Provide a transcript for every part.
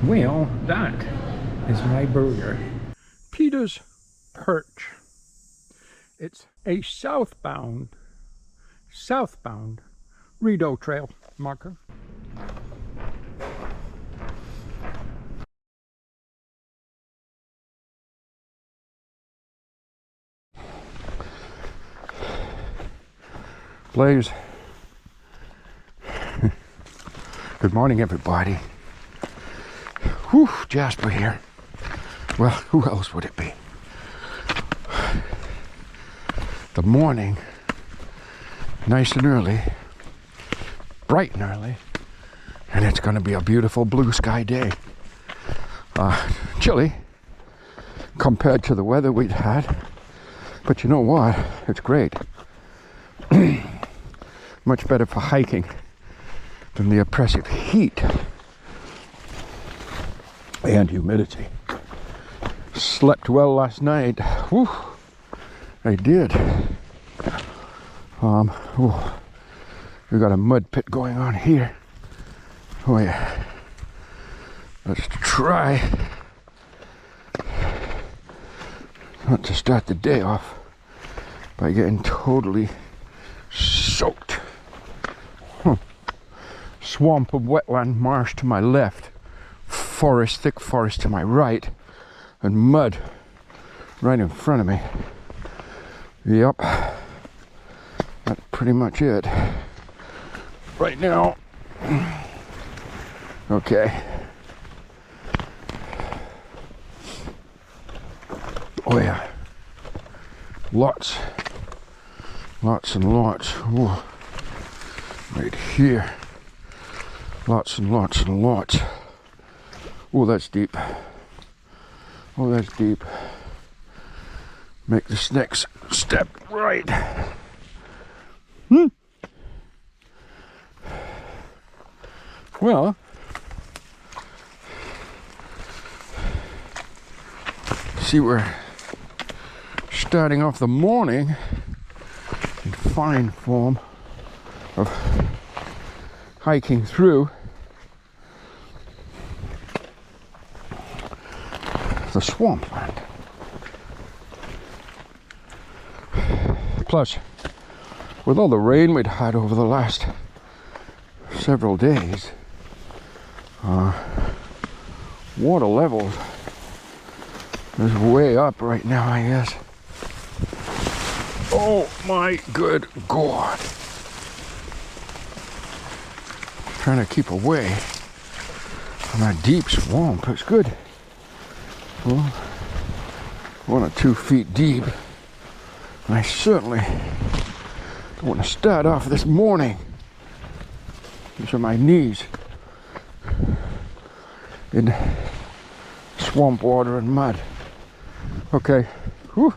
Well, that is my burger. Peter's Perch. It's a southbound Rideau Trail marker. Blaze. Good morning, everybody. Whew, Jasper here. Well, who else would it be? The morning, nice and early, bright and early, and it's going to be a beautiful blue sky day. Chilly compared to the weather we'd had, but you know what? It's great. Much better for hiking than the oppressive heat and humidity. Slept well last night. Whew, I did. We got a mud pit going on here. Oh yeah. Let's try not to start the day off by getting totally soaked. Swamp of wetland marsh to my left, forest, thick forest to my right, and mud right in front of me. Yep, that's pretty much it right now. Okay. Oh yeah, lots and lots. Ooh. Right here, lots and lots and lots. Oh, that's deep. Oh, that's deep. Make this next step right. Well, see, we're starting off the morning in fine form of hiking through the swampland. Plus, with all the rain we'd had over the last several days, water levels is way up right now, I guess. Oh my good God. Trying to keep away from that deep swamp. It's good. Well, 1 or 2 feet deep. And I certainly don't want to start off this morning. These are my knees in swamp water and mud. Okay. Whew.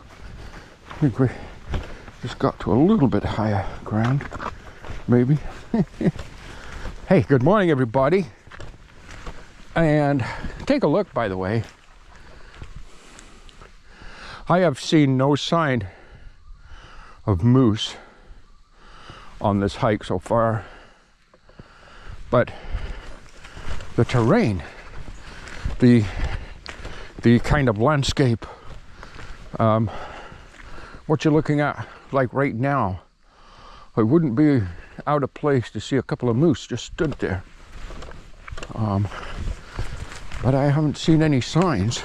I think we just got to a little bit higher ground. Maybe. Hey, good morning, everybody. And take a look, by the way. I have seen no sign of moose on this hike so far, but the terrain, the kind of landscape, what you're looking at like right now, it wouldn't be out of place to see a couple of moose just stood there. But I haven't seen any signs.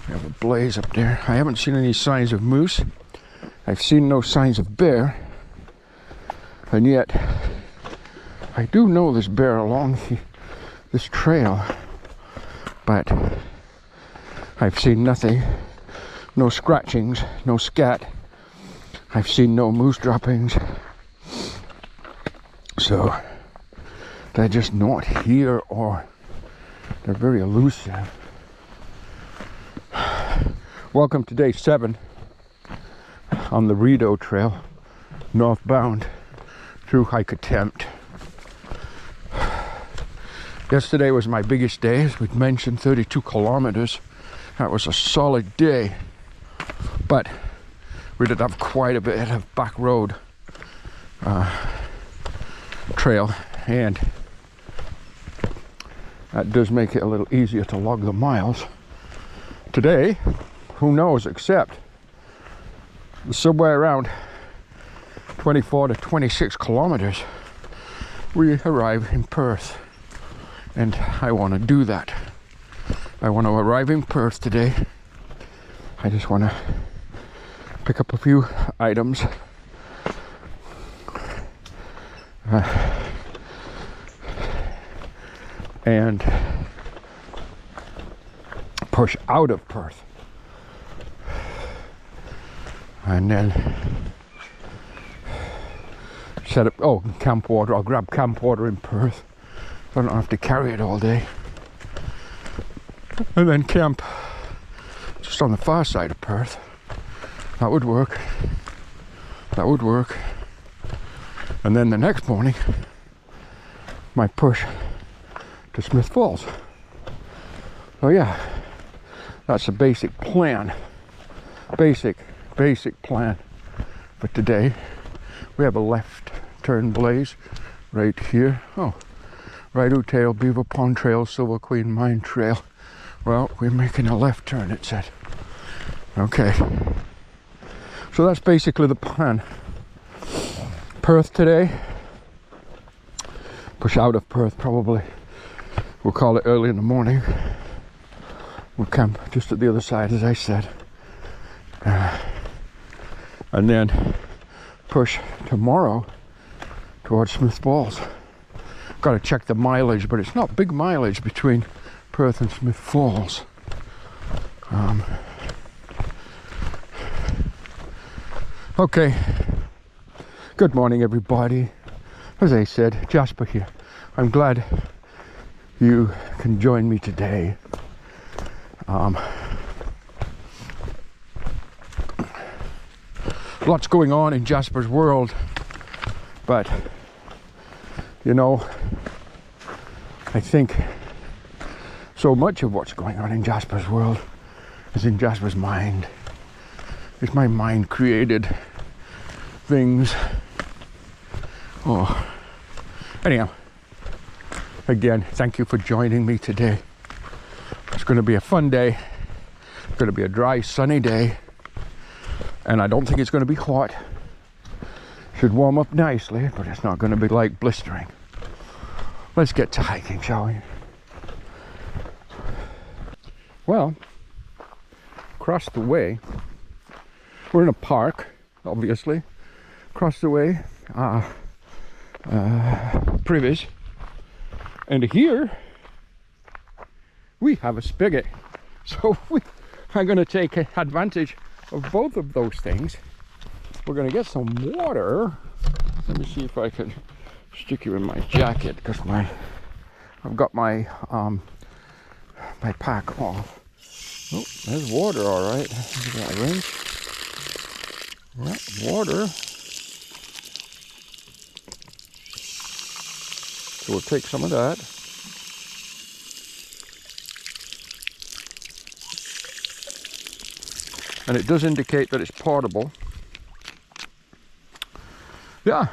We have a blaze up there. I haven't seen any signs of moose. I've seen no signs of bear. And yet, I do know there's bear along this trail. But I've seen nothing. No scratchings, no scat. I've seen no moose droppings. So, they're just not here, or they're very elusive. Welcome to day 7 on the Rideau Trail, northbound through hike attempt. Yesterday was my biggest day, as we'd mentioned, 32 kilometers. That was a solid day, but we did have quite a bit of back road trail, and That does make it a little easier to log the miles. Today, who knows, except somewhere around 24 to 26 kilometers, we arrive in Perth. And I want to do that. I want to arrive in Perth today. I just want to pick up a few items. And push out of Perth. And then set up, camp water. I'll grab camp water in Perth so I don't have to carry it all day. And then camp just on the far side of Perth. That would work. That would work. And then the next morning, my push to Smith Falls. So yeah, that's the basic plan. Basic plan for today. We have a left turn blaze right here. Oh, Rideau Tail, Beaver Pond Trail, Silver Queen Mine Trail. Well, we're making a left turn, it said. Okay. So that's basically the plan. Perth today. Push out of Perth probably. We'll call it early in the morning. We'll camp just at the other side, as I said. And then push tomorrow towards Smith Falls. Got to check the mileage, but it's not big mileage between Perth and Smith Falls. Okay. Good morning, everybody. As I said, Jasper here. I'm glad you can join me today. Lots going on in Jasper's world, but you know, I think so much of what's going on in Jasper's world is in Jasper's mind. It's my mind created things. Oh, anyhow, again, thank you for joining me today. It's going to be a fun day. It's going to be a dry, sunny day. And I don't think it's going to be hot. Should warm up nicely, but it's not going to be like blistering. Let's get to hiking, shall we? Well, across the way, we're in a park, obviously. Across the way, privies. And here, we have a spigot. So I'm going to take advantage of both of those things. We're going to get some water. Let me see if I can stick you in my jacket, because I've got my my pack off. Oh, there's water, all right. Look at that wrench. Yeah, water. So we'll take some of that. And it does indicate that it's portable. Yeah.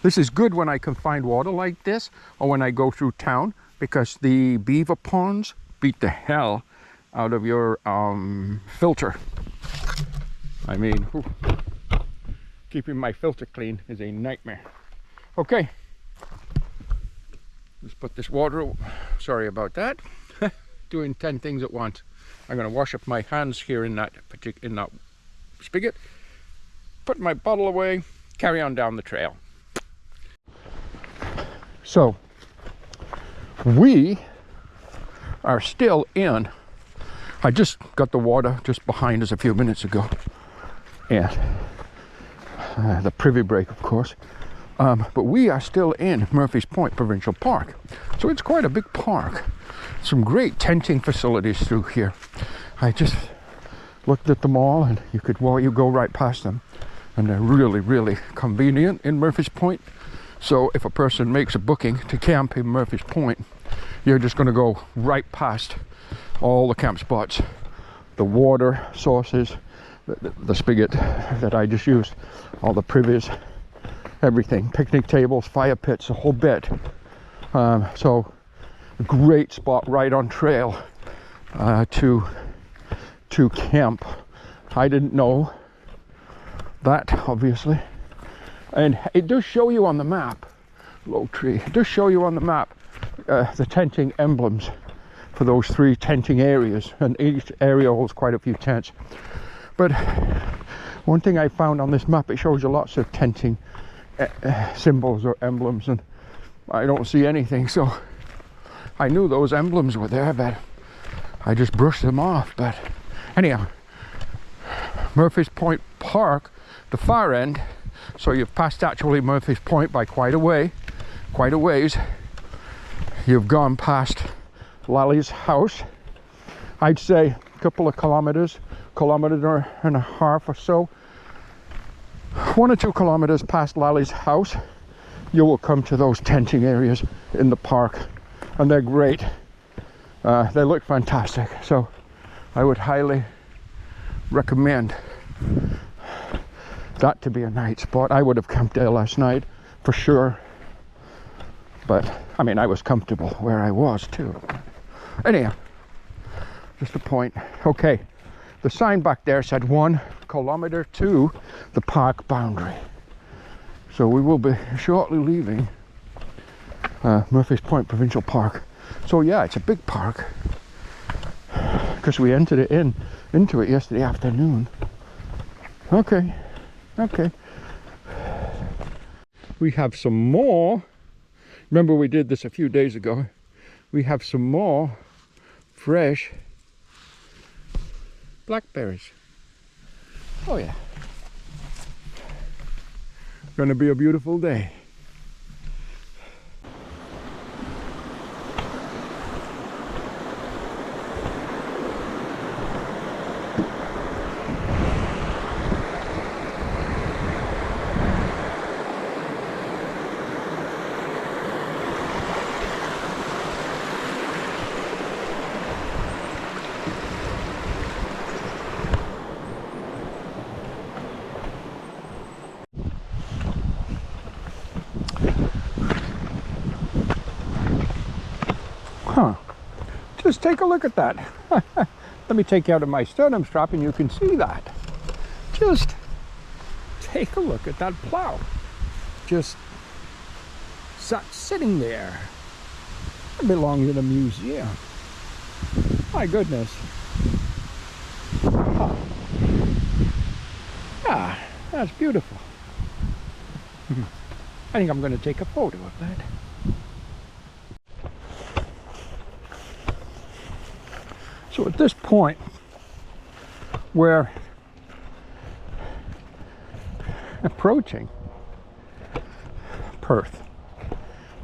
This is good when I can find water like this, or when I go through town, because the beaver ponds beat the hell out of your filter. I mean, keeping my filter clean is a nightmare. Okay. Let's put this water, sorry about that. Doing 10 things at once. I'm going to wash up my hands here in that spigot, put my bottle away, carry on down the trail. So we are still in. I just got the water just behind us a few minutes ago, and the privy break, of course. But we are still in Murphy's Point Provincial Park, so it's quite a big park. Some great tenting facilities through here. I just looked at them all, and you go right past them, and they're really, really convenient in Murphy's Point. So if a person makes a booking to camp in Murphy's Point, you're just going to go right past all the camp spots, the water sources, the spigot that I just used, all the privies, everything, picnic tables, fire pits, a whole bit. So a great spot right on trail to camp. I didn't know that, obviously, and it does show you on the map, low tree, it does show you on the map the tenting emblems for those 3 tenting areas, and each area holds quite a few tents. But one thing I found on this map, it shows you lots of tenting symbols or emblems, and I don't see anything. So I knew those emblems were there, but I just brushed them off. But anyhow, Murphy's Point Park, the far end, so you've passed actually Murphy's Point by quite a ways. You've gone past Lally's house. I'd say a couple of kilometer and a half or so, 1 or 2 kilometers past Lally's house, you will come to those tenting areas in the park, and they're great. They look fantastic, so I would highly recommend that to be a night spot. I would have camped there last night for sure, but I mean, I was comfortable where I was too. Anyhow, just a point. Okay, the sign back there said 1 kilometer to the park boundary, so we will be shortly leaving Murphy's Point Provincial Park. So yeah, it's a big park because we entered it into it yesterday afternoon. Okay. We have some more. Remember, we did this a few days ago. We have some more fresh blackberries. Oh yeah. Gonna be a beautiful day. Huh. Just take a look at that. Let me take you out of my sternum strap and you can see that. Just take a look at that plow. Just sitting there. It belongs in a museum. My goodness. Huh. Yeah, that's beautiful. I think I'm going to take a photo of that. So at this point, we're approaching Perth,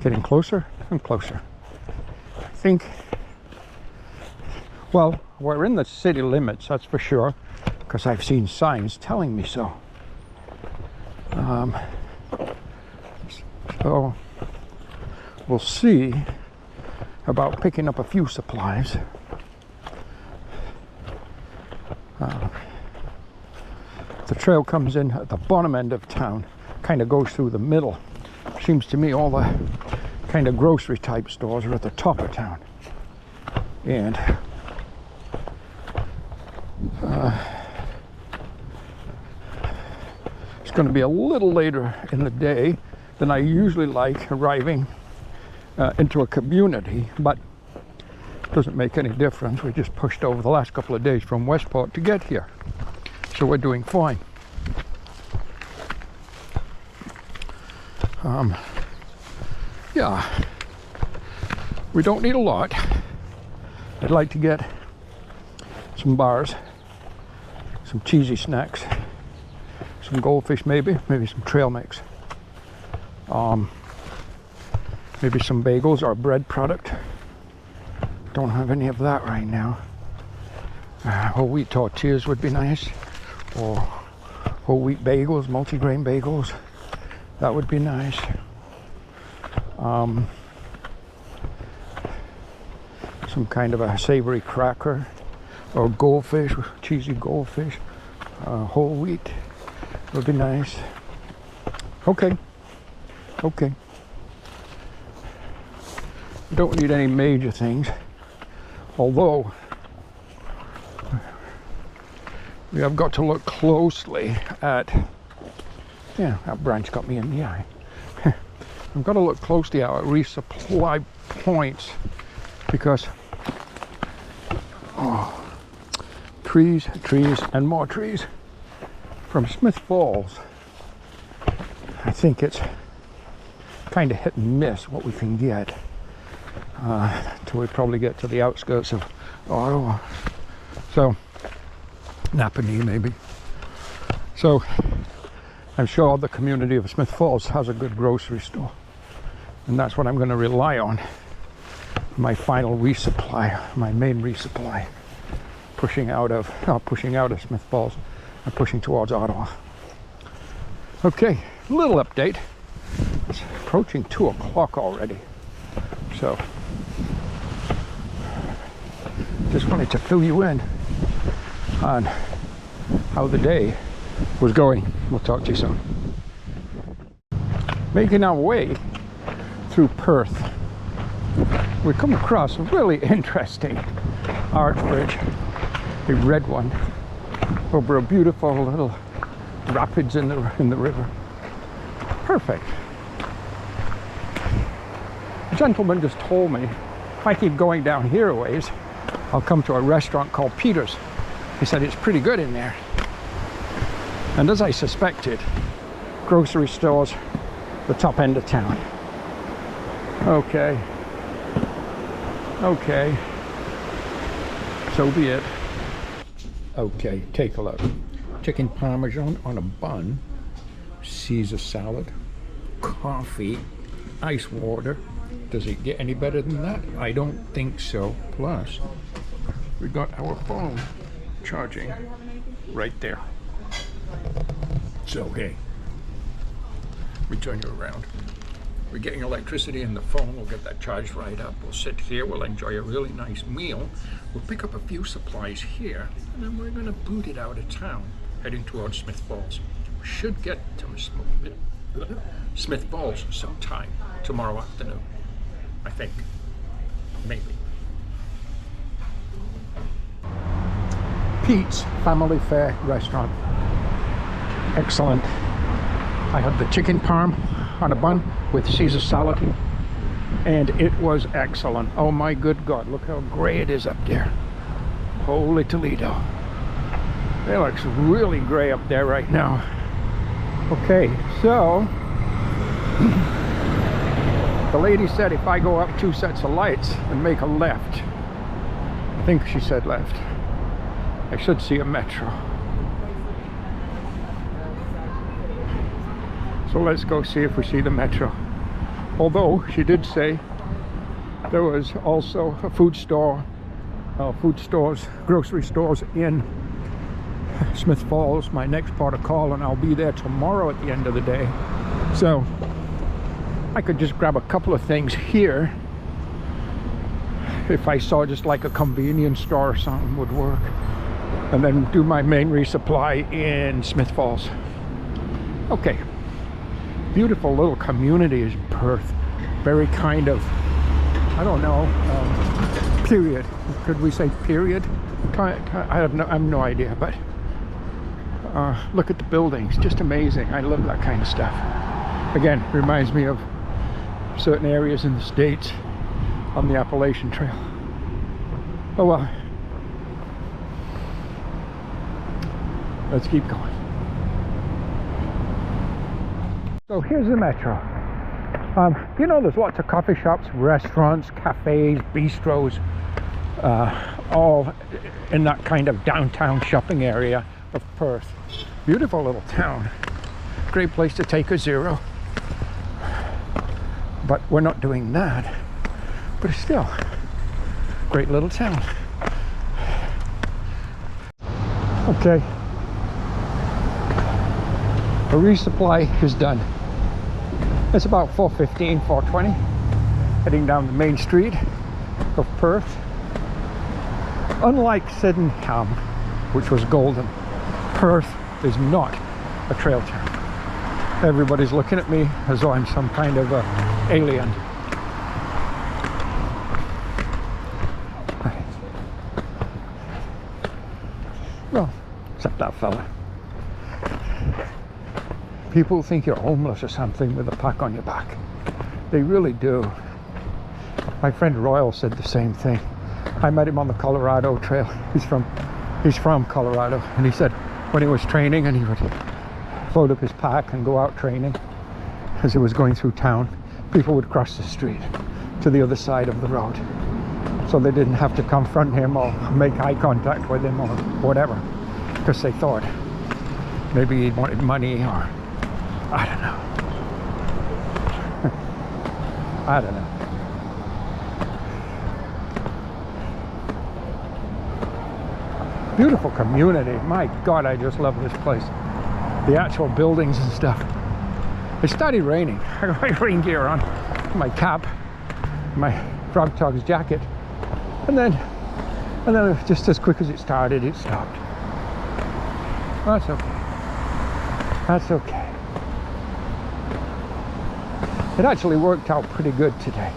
getting closer and closer. I think, well, we're in the city limits, that's for sure, because I've seen signs telling me so. So we'll see about picking up a few supplies. The trail comes in at the bottom end of town, kind of goes through the middle. Seems to me all the kind of grocery type stores are at the top of town. And it's going to be a little later in the day than I usually like arriving into a community, but it doesn't make any difference. We just pushed over the last couple of days from Westport to get here, so we're doing fine. Yeah, we don't need a lot. I'd like to get some bars, some cheesy snacks, some goldfish, maybe some trail mix, maybe some bagels or bread product. Don't have any of that right now. Whole wheat tortillas would be nice, or whole wheat bagels, multi-grain bagels. That would be nice. Some kind of a savory cracker, or goldfish, cheesy goldfish, whole wheat would be nice. Okay, Okay. Don't need any major things, although we have got to look closely at, yeah, that branch got me in the eye. I've got to look closely at our resupply points because trees, and more trees. From Smith Falls, I think it's kind of hit and miss what we can get till we probably get to the outskirts of Ottawa. So, Napanee maybe. So, I'm sure the community of Smith Falls has a good grocery store. And that's what I'm going to rely on. My final resupply, my main resupply. Pushing out of Smith Falls and pushing towards Ottawa. Okay, little update. It's approaching 2 o'clock already. So, just wanted to fill you in on how the day was going. We'll talk to you soon. Making our way through Perth, we come across a really interesting arch bridge, a red one, over a beautiful little rapids in the river. Perfect. A gentleman just told me if I keep going down here a ways, I'll come to a restaurant called Peter's. He said it's pretty good in there. And as I suspected, grocery stores, the top end of town. Okay. Okay. So be it. Okay, take a look. Chicken parmesan on a bun, Caesar salad, coffee, ice water. Does it get any better than that? I don't think so. Plus, we got our phone charging right there. So, hey, we turn you around. We're getting electricity in the phone. We'll get that charged right up. We'll sit here. We'll enjoy a really nice meal. We'll pick up a few supplies here, and then we're going to boot it out of town, heading towards Smith Falls. We should get to Smith Falls sometime tomorrow afternoon, I think. Maybe. Pete's Family Fare Restaurant. Excellent. I had the chicken parm on a bun with Caesar salad, and it was excellent. Oh my good God, look how gray it is up there. Holy Toledo. It looks really gray up there right now. Okay, so the lady said if I go up 2 sets of lights and make a left, I think she said left, I should see a metro. So let's go see if we see the metro. Although she did say there was also a food stores, grocery stores in Smith Falls, my next port of call, and I'll be there tomorrow at the end of the day. So I could just grab a couple of things here. If I saw just like a convenience store or something would work. And then do my main resupply in Smith Falls. Okay. Beautiful little community is Perth. Very kind of, I don't know, period. Could we say period? I have no idea, but look at the buildings, just amazing. I love that kind of stuff. Again, reminds me of certain areas in the States on the Appalachian Trail. Oh well. Let's keep going. So here's the metro. You know, there's lots of coffee shops, restaurants, cafes, bistros, all in that kind of downtown shopping area of Perth. Beautiful little town. Great place to take a zero. But we're not doing that. But it's still great little town. Okay. The resupply is done. It's about 4:15, 4:20. Heading down the main street of Perth. Unlike Sydenham, which was golden, Perth is not a trail town. Everybody's looking at me as though I'm some kind of alien. Well, except that fella. People think you're homeless or something with a pack on your back. They really do. My friend Royal said the same thing. I met him on the Colorado Trail. He's from Colorado, and he said when he was training and he would load up his pack and go out training, as he was going through town, people would cross the street to the other side of the road, so they didn't have to confront him or make eye contact with him or whatever, because they thought maybe he wanted money, or I don't know. I don't know. Beautiful community. My God, I just love this place. The actual buildings and stuff. It started raining. I got my rain gear on, my cap, my Frog Togs jacket, and then just as quick as it started, it stopped. That's okay. That's okay. It actually worked out pretty good today.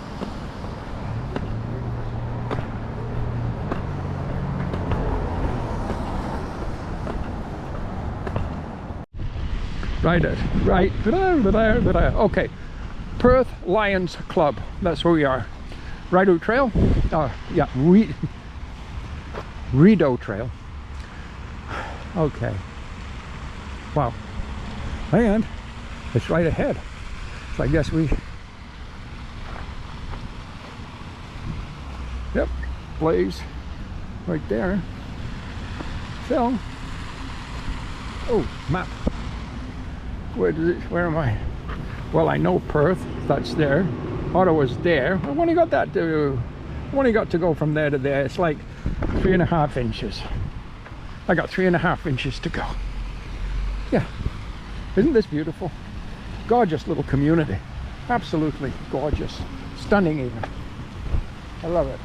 Right. Okay. Perth Lions Club. That's where we are. Rideau Trail. Yeah. Rideau Trail. Okay. Wow. And it's right ahead. So I guess we. Yep. Blaze. Right there. So. Oh, map. Where am I? Well, I know Perth, that's there. Ottawa's there. I've only got to go from there to there. It's like 3.5 inches. I got 3.5 inches to go. Yeah. Isn't this beautiful? Gorgeous little community. Absolutely gorgeous. Stunning even. I love it.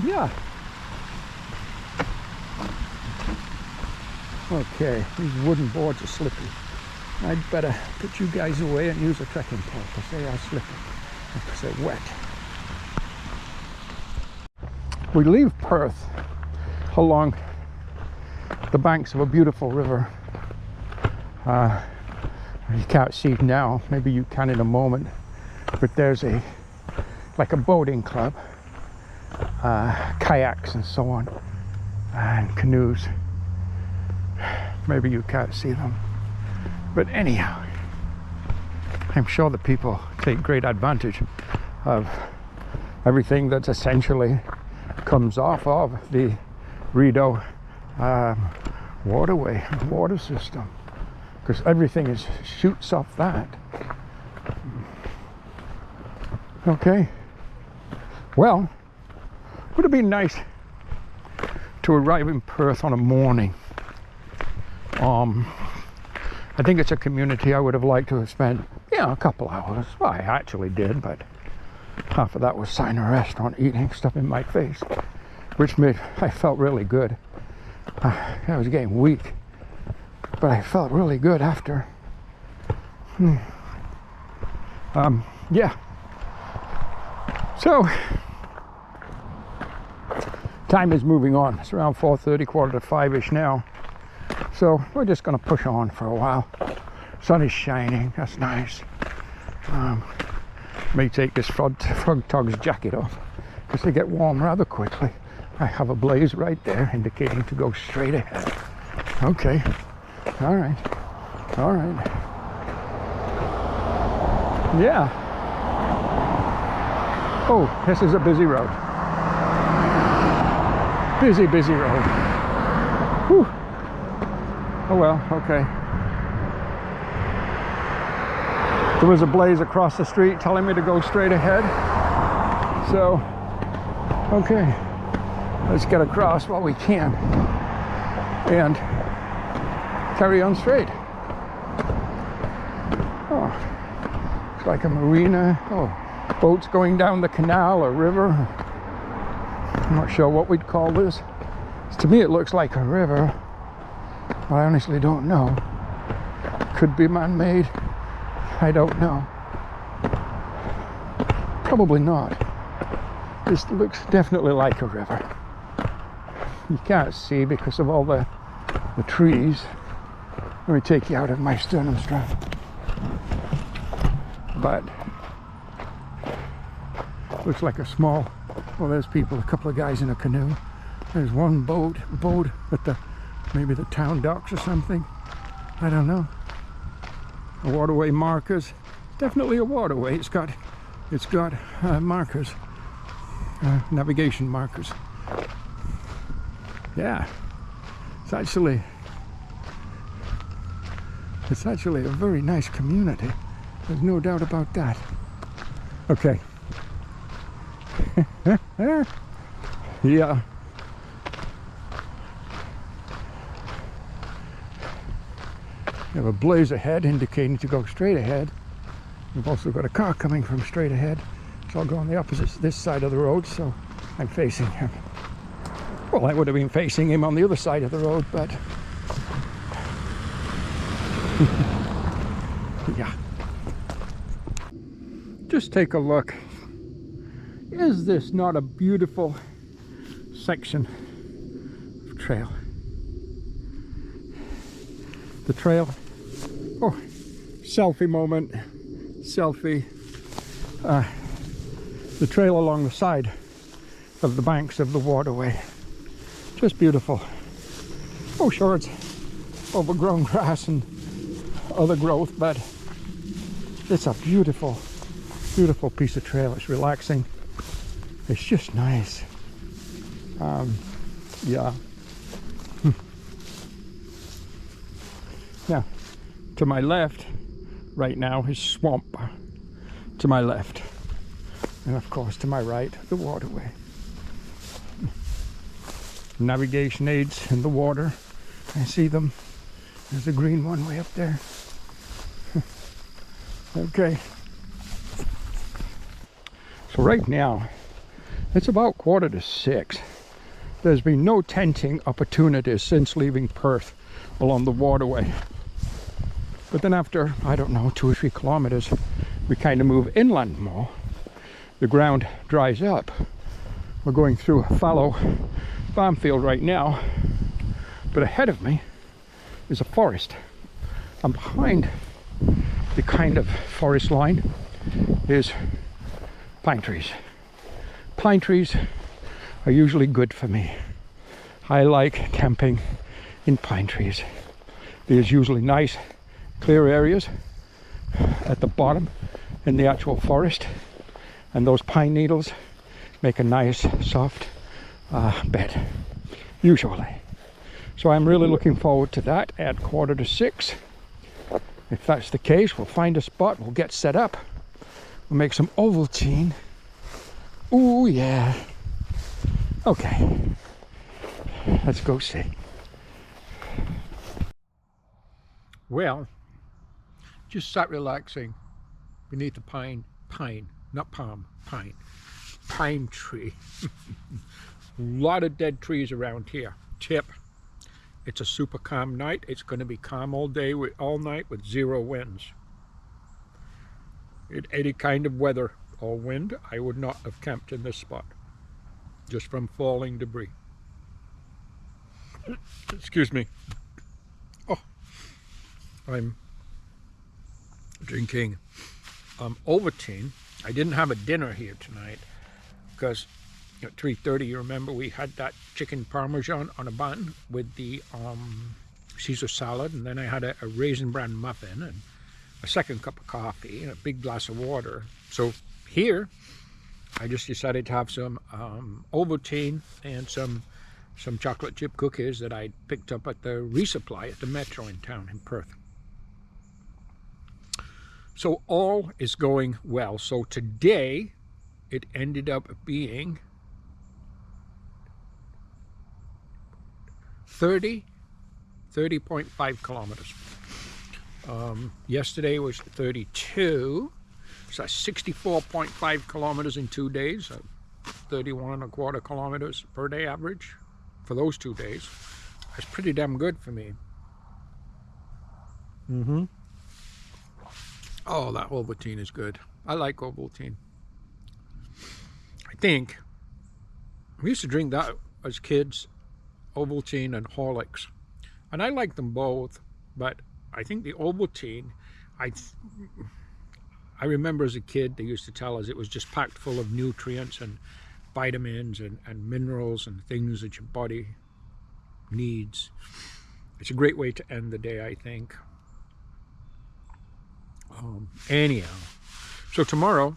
Yeah. Okay, these wooden boards are slippy. I'd better put you guys away and use a trekking pole because they are slippy, because they're wet. We leave Perth along the banks of a beautiful river. You can't see it now, maybe you can in a moment, but there's like a boating club, kayaks and so on, and canoes. Maybe you can't see them, but anyhow, I'm sure the people take great advantage of everything that essentially comes off of the Rideau waterway, water system, because everything shoots off that. Okay, well, would it be nice to arrive in Perth on a morning? I think it's a community I would have liked to have spent, a couple hours. Well, I actually did, but half of that was sitting in a restaurant eating stuff in my face, which I felt really good. I was getting weak, but I felt really good after. Yeah. So, time is moving on. It's around 4:30, 4:45-ish now. So we're just going to push on for a while. Sun is shining. That's nice. May take this Frog Togs jacket off because they get warm rather quickly. I have a blaze right there indicating to go straight ahead. Okay. All right. Yeah. Oh, this is a busy road. Busy road. Whew. Oh well, okay. There was a blaze across the street telling me to go straight ahead. So, okay, let's get across while we can and carry on straight. Oh, it's like a marina. Oh, boats going down the canal or river. I'm not sure what we'd call this. To me, it looks like a river. I honestly don't know. Could be man-made. I don't know. Probably not. This looks definitely like a river. You can't see because of all the trees. Let me take you out of my sternum strap. But looks like a small, well, there's people, a couple of guys in a canoe. There's one boat at maybe the town docks or something. I don't know. A waterway markers. Definitely a waterway. It's got markers, navigation markers. Yeah, it's actually a very nice community. There's no doubt about that. Okay. Yeah. We have a blaze ahead indicating to go straight ahead. We've also got a car coming from straight ahead. So I'll go on the opposite, this side of the road, so I'm facing him. Well, I would have been facing him on the other side of the road, but yeah. Just take a look. Is this not a beautiful section of trail? The trail. Oh, selfie moment. Selfie. The trail along the side of the banks of the waterway. Just beautiful. Oh, sure, it's overgrown grass and other growth, but it's a beautiful, beautiful piece of trail. It's relaxing. It's just nice. Yeah. Now, to my left, right now, is swamp. To my left. And of course, to my right, the waterway. Navigation aids in the water. I see them. There's a green one way up there. Okay. So right now, it's about 5:45. There's been no tenting opportunities since leaving Perth along the waterway. But then after, I don't know, 2 or 3 kilometers, we kind of move inland more. The ground dries up. We're going through a fallow farm field right now, but ahead of me is a forest. And behind the kind of forest line is pine trees. Pine trees are usually good for me. I like camping in pine trees. There's usually nice clear areas at the bottom in the actual forest, and those pine needles make a nice soft bed, usually. So I'm really looking forward to that at 5:45. If that's the case, we'll find a spot, we'll get set up, we'll make some Ovaltine. Ooh, yeah. Okay, let's go see. Well, just sat relaxing beneath a pine, not palm, pine tree. A lot of dead trees around here. Tip, it's a super calm night. It's going to be calm all day, all night with 0 winds. In any kind of weather or wind, I would not have camped in this spot, just from falling debris. Excuse me. Oh, I'm drinking Ovaltine. I didn't have a dinner here tonight because at 3:30, you remember, we had that chicken parmesan on a bun with the Caesar salad, and then I had a raisin bran muffin and a second cup of coffee and a big glass of water. So here, I just decided to have some Ovaltine and some chocolate chip cookies that I picked up at the resupply at the Metro in town in Perth. So all is going well. So today, it ended up being 30.5 kilometers. Yesterday was 32, so that's 64.5 kilometers in 2 days, 31.25 kilometers per day average for those 2 days. That's pretty damn good for me. Oh, that Ovaltine is good. I like Ovaltine. I think we used to drink that as kids, Ovaltine and Horlicks, and I like them both. But I think the Ovaltine, I remember as a kid they used to tell us it was just packed full of nutrients and vitamins and minerals and things that your body needs. It's a great way to end the day, I think. Anyhow, so tomorrow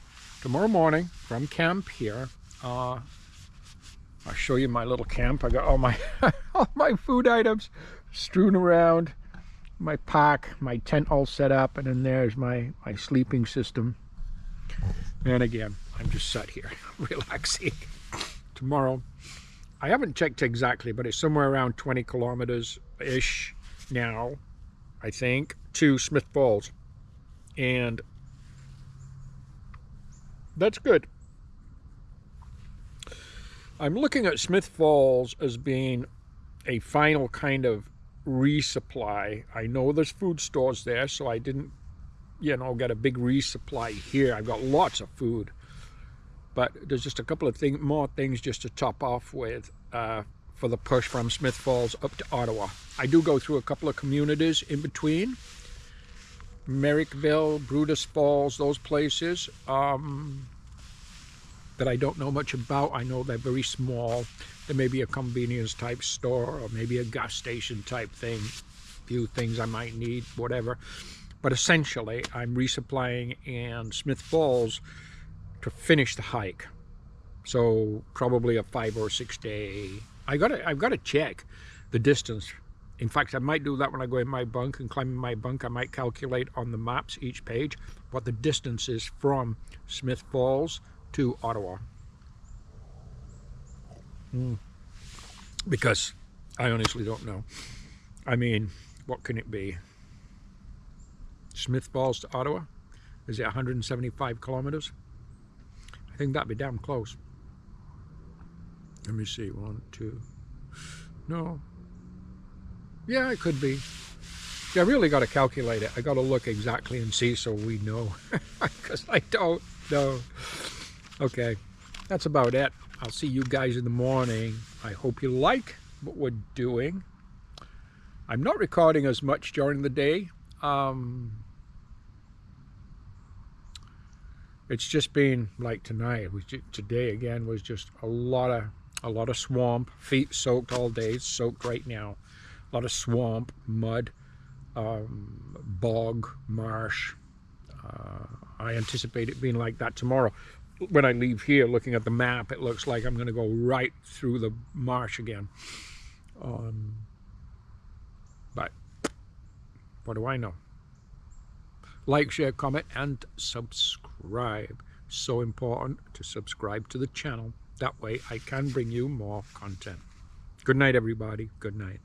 morning from camp here, I'll show you my little camp. I got all my all my food items strewn around, my pack, my tent all set up, and then there's my sleeping system. And again, I'm just sat here relaxing. Tomorrow, I haven't checked exactly, but it's somewhere around 20 kilometers ish now, I think, to Smith Falls. And that's good. I'm looking at Smith Falls as being a final kind of resupply. I know there's food stores there, so I didn't, get a big resupply here. I've got lots of food, but there's just a couple of more things just to top off with for the push from Smith Falls up to Ottawa. I do go through a couple of communities in between. Merrickville, Brutus Falls, those places that I don't know much about. I know they're very small. There may be a convenience type store or maybe a gas station type thing. A few things I might need, whatever. But essentially, I'm resupplying in Smith Falls to finish the hike. So probably a 5 or 6 day. I've got to check the distance. In fact, I might do that when I go in my bunk and climb in my bunk. I might calculate on the maps each page what the distance is from Smith Falls to Ottawa. Because I honestly don't know. I mean, what can it be? Smith Falls to Ottawa? Is it 175 kilometers? I think that'd be damn close. Let me see. 1, 2. No. Yeah, it could be. Yeah, I really got to calculate it. I got to look exactly and see so we know. Because I don't know. Okay, that's about it. I'll see you guys in the morning. I hope you like what we're doing. I'm not recording as much during the day. It's just been like tonight. Today again was just a lot of swamp. Feet soaked all day. It's soaked right now. A lot of swamp, mud, bog, marsh. I anticipate it being like that tomorrow. When I leave here, looking at the map, it looks like I'm going to go right through the marsh again. But what do I know? Like, share, comment, and subscribe. So important to subscribe to the channel. That way I can bring you more content. Good night, everybody. Good night.